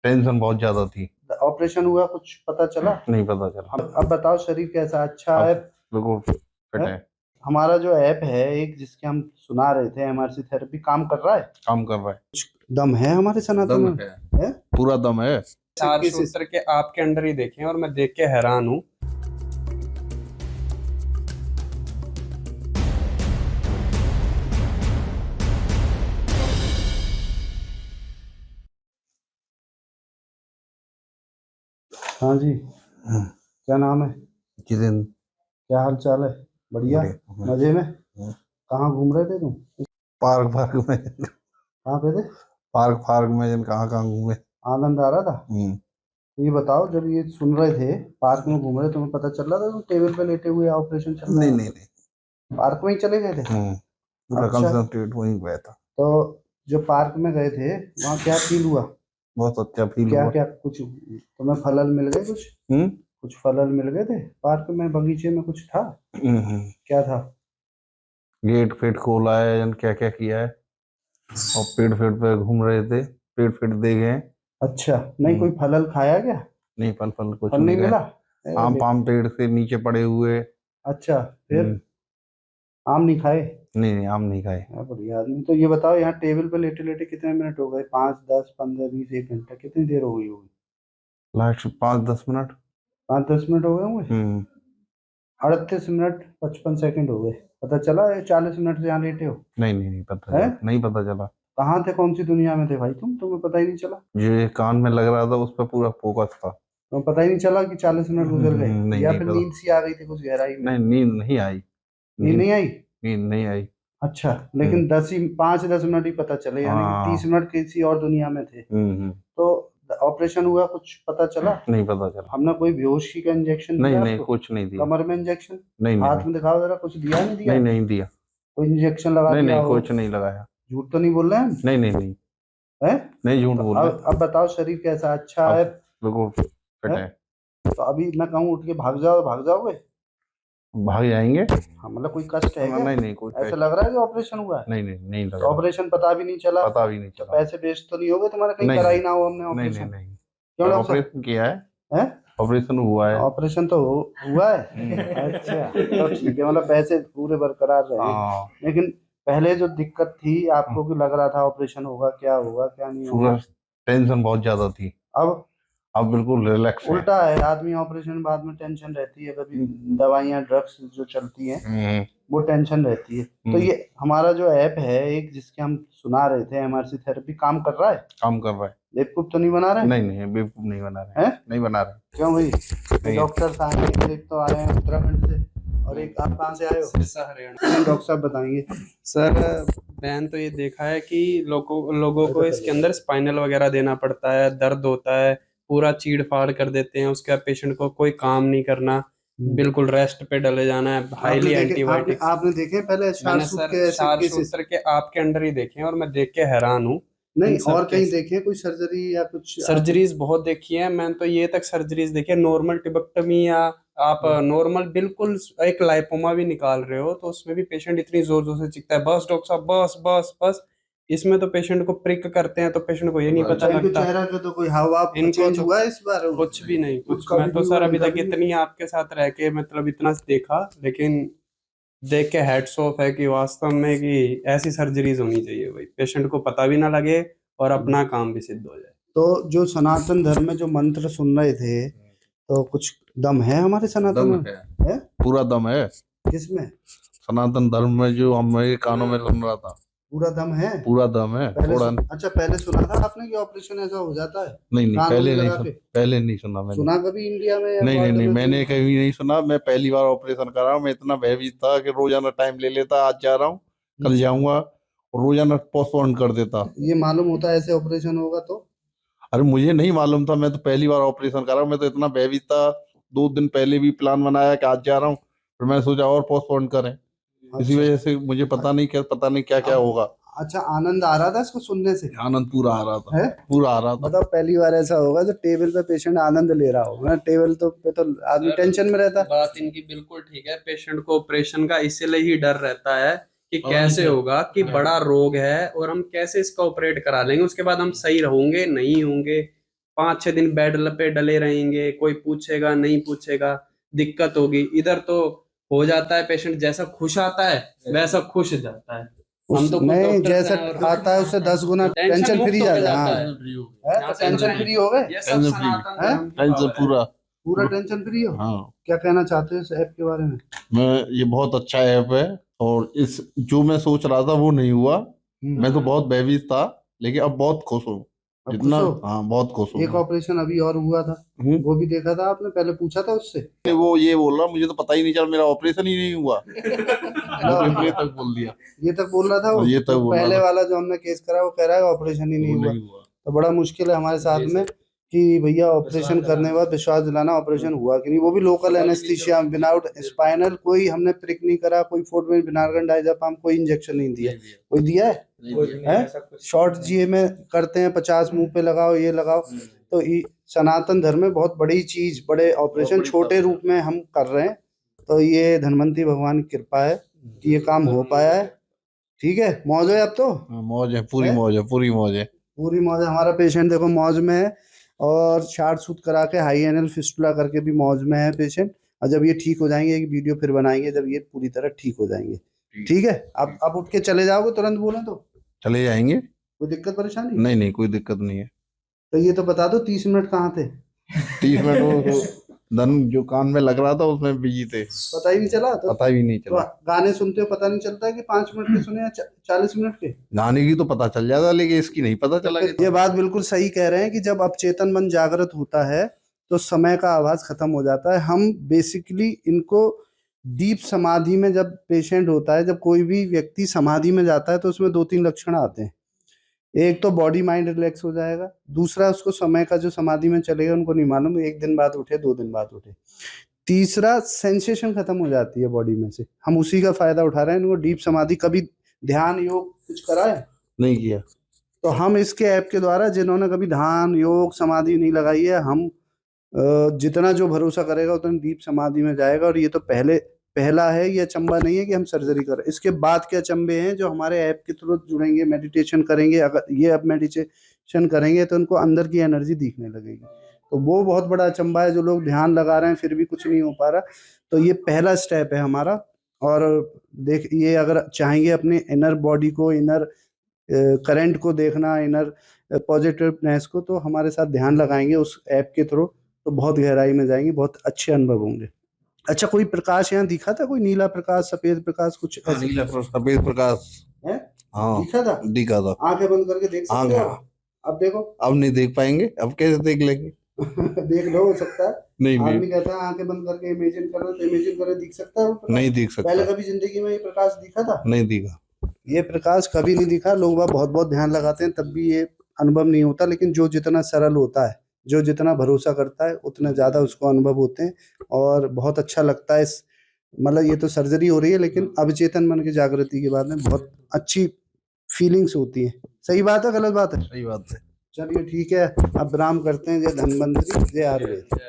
Tension बहुत ज्यादा थी। ऑपरेशन हुआ, कुछ पता चला? नहीं पता चला। अब बताओ, शरीर कैसा? अच्छा अब है? बिल्कुल फिट है। हमारा जो ऐप है एक, जिसके हम सुना रहे थे, एमआरसी थेरेपी, काम कर रहा है? काम कर रहा है। दम है हमारे सनातन दम में? है, पूरा दम है। चार सूत्र के आपके अंडर ही देखे और मैं देख के हैरान हूँ। हाँ जी, क्या नाम है? जितिन। क्या हाल चाल है? बढ़िया, मजे में? कहाँ घूम रहे थे तुम? पार्क में। कहाँ पे थे? पार्क में जन कहाँ कहाँ घूमे। आनंद आ रहा था? तो ये बताओ, जब ये सुन रहे थे, पार्क में घूम रहे, तुम्हें पता चल रहा था तुम टेबल पे लेटे हुए ऑपरेशन चल रहा है? नहीं नहीं। पार्क में ही चले गए थे? पूरा अच्छा, कंसंट्रेट वहीं गया था। तो जो पार्क में गए थे, वहाँ क्या फील हुआ? बहुत अच्छा फील क्या हुआ। क्या कुछ तुम्हें फलल मिल गए? कुछ फलल मिल गए थे पार्क में, बगीचे में कुछ था? क्या था? गेट फेट खोला है जन, क्या क्या किया है। और पेड़ पे घूम रहे थे, पेड़ देखे हैं। अच्छा, नहीं कोई फलल खाया क्या? नहीं, फल कुछ फल नहीं नहीं मिला? गए। आम पाम पेड़ से नीचे पड़े हुए। अच्छा, फिर आम नहीं खाए? नहीं आम नहीं खाए। बढ़िया आदमी। तो ये बताओ, यहाँ टेबल पे लेटे लेटे कितने मिनट हो गए? 5, 10, 15, 20, 1 घंटा? कितनी देर हो गई होगी? Last 5-10 minute. 5-10 मिनट हो गए होंगे। 38 मिनट 55 सेकंड हो गए। पता चला 40 मिनट से यहाँ लेटे हो? नहीं पता चला। नहीं पता चला। कहाँ थे, कौन सी दुनिया में थे भाई तुम? तुम्हें पता ही नहीं चला? ये कान में लग रहा था, उस पर पूरा फोकस था। तुम्हें पता ही नहीं चला कि 40 मिनट गुजर गए? नहीं या नहीं फिर पता। नींद सी आ गई थी कुछ गहराई में? नहीं, नींद नहीं आई। नींद नहीं आई? नींद नहीं आई। अच्छा, लेकिन 5-10 मिनट ही पता चले, यानी कि 30 मिनट किसी और दुनिया में थे। तो ऑपरेशन हुआ, कुछ पता चला? नहीं पता चला। हमने कोई बेहोशी का इंजेक्शन नहीं दिया नहीं, आपको? कुछ नहीं दिया। कमर में इंजेक्शन? नहीं हाथ में दिखाओ जरा, कुछ दिया नहीं दिया? नहीं दिया। कोई इंजेक्शन लगा नहीं दिया नहीं, हो? कुछ नहीं लगाया। झूठ तो नहीं बोल रहे हैं? नहीं नहीं नहीं। हैं? नहीं, झूठ तो बोल रहे। अब बताओ, शरीर कैसा? अच्छा है? बिल्कुल फिट है। तो अभी मैं कहूँ उठ के भाग जाओ, भाग जाओगे? भाग जाएंगे। हाँ, मतलब कोई कष्ट है क्या? नहीं कुछ ऐसा लग रहा है कि ऑपरेशन हुआ है? नहीं लगा। ऑपरेशन पता भी नहीं चला? पता भी नहीं तो चला। पैसे वेस्ट तो नहीं हो गए तुम्हारे? कहीं नहीं करा ही ना हो हमने नहीं ऑपरेशन? नहीं। क्यों डॉक्टर साहब? ऑपरेशन किया है। हैं? ऑपरेशन हुआ है। ऑपरेशन तो हुआ है? अच्छा, तो ठीक है, मतलब पैसे पूरे बरकरार रहे। लेकिन पहले जो दिक्कत थी आपको, कि लग रहा था ऑपरेशन होगा, क्या होगा क्या नहीं होगा? टेंशन बहुत ज्यादा थी। अब बिल्कुल रिलैक्स है। उल्टा है, आदमी ऑपरेशन बाद में टेंशन रहती है, कभी दवाइयाँ ड्रग्स जो चलती हैं वो टेंशन रहती है। तो ये हमारा जो ऐप है एक, जिसके हम सुना रहे थे, एमआरसी थेरेपी, काम कर रहा है? काम कर रहा है। बेवकूफ तो नहीं बना रहे? नहीं बेवकूफ नहीं बना रहे हैं। नहीं बना रहे। क्यों भाई? डॉक्टर साहब एक तो आए हैं उत्तराखंड से, और एक आप कहाँ से आए हो? सिरसा, हरियाणा। डॉक्टर साहब बताएंगे। सर, मैंने तो ये देखा है कि लोगों को इसके अंदर स्पाइनल वगैरह देना पड़ता है, दर्द होता है, पूरा चीड़ फाड़ कर देते हैं, उसके बाद पेशेंट को कोई काम नहीं करना, बिल्कुल रेस्ट पे डले जाना है, हाईली एंटीबायोटिक्स। आपने देखे पहले मैंने सर 4 सूत्र के आपके अंडर ही देखे और मैं देख के हैरान हूँ। नहीं, और कहीं देखे कोई सर्जरी या कुछ? सर्जरीज बहुत देखी है मैंने तो, ये तक सर्जरीज देखी है, नॉर्मल टिबेक्टमी, या आप नॉर्मल बिल्कुल एक लाइपोमा भी निकाल रहे हो तो उसमें भी पेशेंट इतनी जोर जोर से चिखता है, बस डॉक्टर साहब बस बस बस। इसमें तो पेशेंट को प्रिक करते हैं तो पेशेंट को ये नहीं पता लगता। चेहरा पे तो कोई हाव चेंज हुआ इस बार? कुछ भी नहीं, कुछ। मैं तो सर अभी तक इतनी आपके साथ रह के मतलब इतना देखा, लेकिन देख के हेड्स ऑफ है कि वास्तव में कि ऐसी सर्जरीज होनी चाहिए भाई, पेशेंट को पता भी ना लगे और अपना काम भी सिद्ध हो जाए। तो जो सनातन धर्म में जो मंत्र सुन रहे थे, तो कुछ दम है हमारे सनातन में? है? पूरा दम है। किसमें? सनातन धर्म में जो हमारे कानों में सुन रहा था। पूरा दम है? पूरा दम है। अच्छा, पहले सुना था आपने कि ऑपरेशन ऐसा हो जाता है? नहीं पहले नहीं सुना मैंने। सुना कभी इंडिया में? नहीं मैंने कभी नहीं सुना। मैं पहली बार ऑपरेशन कर रहा हूँ। मैं इतना भयभीत था कि रोजाना टाइम ले लेता, आज जा रहा हूँ कल जाऊंगा, और रोजाना पोस्टपोन कर देता। ये मालूम होता ऐसे ऑपरेशन होगा तो? अरे मुझे नहीं मालूम था, मैं तो पहली बार ऑपरेशन कर रहा हूँ। मैं तो इतना भयभीत था, 2 दिन पहले भी प्लान बनाया कि आज जा रहा हूँ, फिर मैंने सोचा और पोस्टपोन करें। इसी वजह से मुझे पता नहीं क्या होगा। अच्छा, आनंद आ रहा था इसको सुनने से? आनंद पूरा आ रहा था। पूरा आ रहा था। मतलब पहली बार ऐसा होगा जो टेबल पे पेशेंट आनंद ले रहा हो। टेबल पे तो आदमी टेंशन में रहता है। बात इनकी बिल्कुल ठीक है। पेशेंट को ऑपरेशन का इसलिए ही डर रहता है कि कैसे होगा, कि बड़ा रोग है और हम कैसे इसका ऑपरेट करा लेंगे, उसके बाद हम सही होंगे नहीं होंगे, 5-6 दिन बेड पे डले रहेंगे, कोई पूछेगा नहीं पूछेगा, दिक्कत होगी। इधर तो हो जाता है, पेशेंट जैसा खुश आता है वैसा खुश जाता है। हम तो खुद नहीं, डॉक्टर्स जैसा हैं और आता है उससे 10 गुना टेंशन मुक्त फ्री होके जाता है। जाता हाँ, है। है तो टेंशन फ्री हो गए, ये सब टेंशन फ्री। सनातन हैं? धर्म की टेंशन पावर है। पूरा पूरा टेंशन फ्री हो। हाँ। क्या कहना चाहते हो इस ऐप के बारे में? मैं ये बहुत अच्छा ऐप है, और इस जो मैं सोच रहा था वो नहीं हुआ। मैं तो बहुत बेबीज था, लेकिन अब बहुत खुश हूँ। अब खुश जितना हो? हाँ, बहुत खुश हूँ एक मैं। ऑपरेशन अभी और हुआ था, वो भी देखा था आपने? पहले पूछा था उससे? वो ये बोल रहा, मुझे तो पता ही नहीं चला, मेरा ऑपरेशन ही नहीं हुआ। मुझे ये तक बोल दिया। ये तक बोल रहा था वो? ये तक तो बोल रहा पहले था। वाला जो हमने केस करा वो कह रहा है ऑपरेशन ही नहीं वो हुआ। नहीं हुआ। तो बड़ा मुश्किल है हमारे साथ में कि भैया ऑपरेशन करने के बाद विश्वास दिलाना ऑपरेशन हुआ कि नहीं, वो भी लोकल एनेस्थीसिया, विदाउट स्पाइनल, कोई हमने प्रिक नहीं करा, कोई फुट में विनार्गन डायज़ापाम, कोई इंजेक्शन नहीं दिया। कोई दिया है? शॉर्ट जीए में करते हैं, 50 मुंह पे लगाओ, ये लगाओ। तो सनातन धर्म में बहुत बड़ी चीज, बड़े ऑपरेशन छोटे रूप में हम कर रहे हैं। तो ये धनवंती भगवान की कृपा है कि ये काम हो पाया है। ठीक है, मौज है अब तो? हाँ, मौज है, पूरी है? मौज है, पूरी मौज है। पूरी मौज है। हमारा पेशेंट देखो मौज में है, और शार्ट सूट करा के हाई एनल फिस्टुला करके भी मौज में है पेशेंट। और जब ये ठीक हो जाएंगे, एक वीडियो फिर बनाएंगे जब ये पूरी तरह ठीक हो जाएंगे। ठीक है, अब उठ के चले जाओगे तुरंत बोले तो? चले जाएंगे। कोई दिक्कत परेशानी? नहीं नहीं, कोई दिक्कत नहीं है। तो ये तो बता दो 30 मिनट कहाँ थे? 30 मिनट वो धन जो कान में लग रहा था उसमें बिजी थे, पता ही नहीं चला? तो पता भी नहीं चला। गाने सुनते हो पता नहीं चलता है कि 5 मिनट के सुने या 40 मिनट के? गाने की तो पता चल जाता, लेकिन इसकी नहीं पता चला। ये बात बिल्कुल सही कह रहे हैं कि जब अवचेतन मन जागृत होता है तो समय का आभास खत्म हो जाता है। हम बेसिकली इनको डीप समाधि में, जब पेशेंट होता है, जब कोई भी व्यक्ति समाधि में जाता है तो उसमें 2-3 लक्षण आते हैं। एक तो बॉडी माइंड रिलैक्स हो जाएगा, दूसरा उसको समय का जो समाधि में चलेगा उनको नहीं मालूम, 1 दिन बाद उठे 2 दिन बाद उठे। तीसरा, सेंसेशन खत्म हो जाती है बॉडी में से। हम उसी का फायदा उठा रहे हैं। इनको डीप समाधि, कभी ध्यान योग कुछ करा है? नहीं किया। तो हम इसके ऐप के द्वारा, जिन्होंने कभी ध्यान योग समाधि नहीं लगाई है, हम जितना जो भरोसा करेगा उतना डीप समाधि में जाएगा। और ये तो पहला है, ये अचंबा नहीं है कि हम सर्जरी करें। इसके बाद के अचंबे हैं जो हमारे ऐप के थ्रू जुड़ेंगे, मेडिटेशन करेंगे। अगर ये अब मेडिटेशन करेंगे तो उनको अंदर की एनर्जी दिखने लगेगी, तो वो बहुत बड़ा अचंबा है। जो लोग ध्यान लगा रहे हैं फिर भी कुछ नहीं हो पा रहा, तो ये पहला स्टेप है हमारा। और देख, ये अगर चाहेंगे अपने इनर बॉडी को, इनर करंट को देखना, इनर पॉजिटिवनेस को, तो हमारे साथ ध्यान लगाएंगे उस ऐप के थ्रू, तो बहुत गहराई में जाएंगे, बहुत अच्छे अनुभव होंगे। अच्छा, कोई प्रकाश यहाँ दिखा था? कोई नीला प्रकाश, सफेद प्रकाश, कुछ ऐसा नीला सफेद प्रकाश है? हाँ दिखा था? दिखा था। आंखें बंद करके देख सकते हो? अब देखो। अब नहीं देख पाएंगे, अब कैसे देख लेंगे? देख लो, हो सकता है। नहीं आदमी नहीं, कहता है आंखें बंद करके इमेजिन करो, तो इमेजिन करे दिख सकता है वो प्रकाश? नहीं दिख पहले सकता। कभी जिंदगी में ये प्रकाश दिखा था? नहीं दिखा। ये प्रकाश कभी नहीं दिखा। लोग वह बहुत बहुत ध्यान लगाते हैं तब भी ये अनुभव नहीं होता। लेकिन जो जितना सरल होता है, जो जितना भरोसा करता है, उतना ज्यादा उसको अनुभव होते हैं, और बहुत अच्छा लगता है। मतलब ये तो सर्जरी हो रही है, लेकिन अवचेतन मन की जागृति के बाद में बहुत अच्छी फीलिंग्स होती है। सही बात है, गलत बात है? सही बात है। चलिए ठीक है, अब विराम करते हैं। जय धन्वंतरी, जय आयुर्वेद।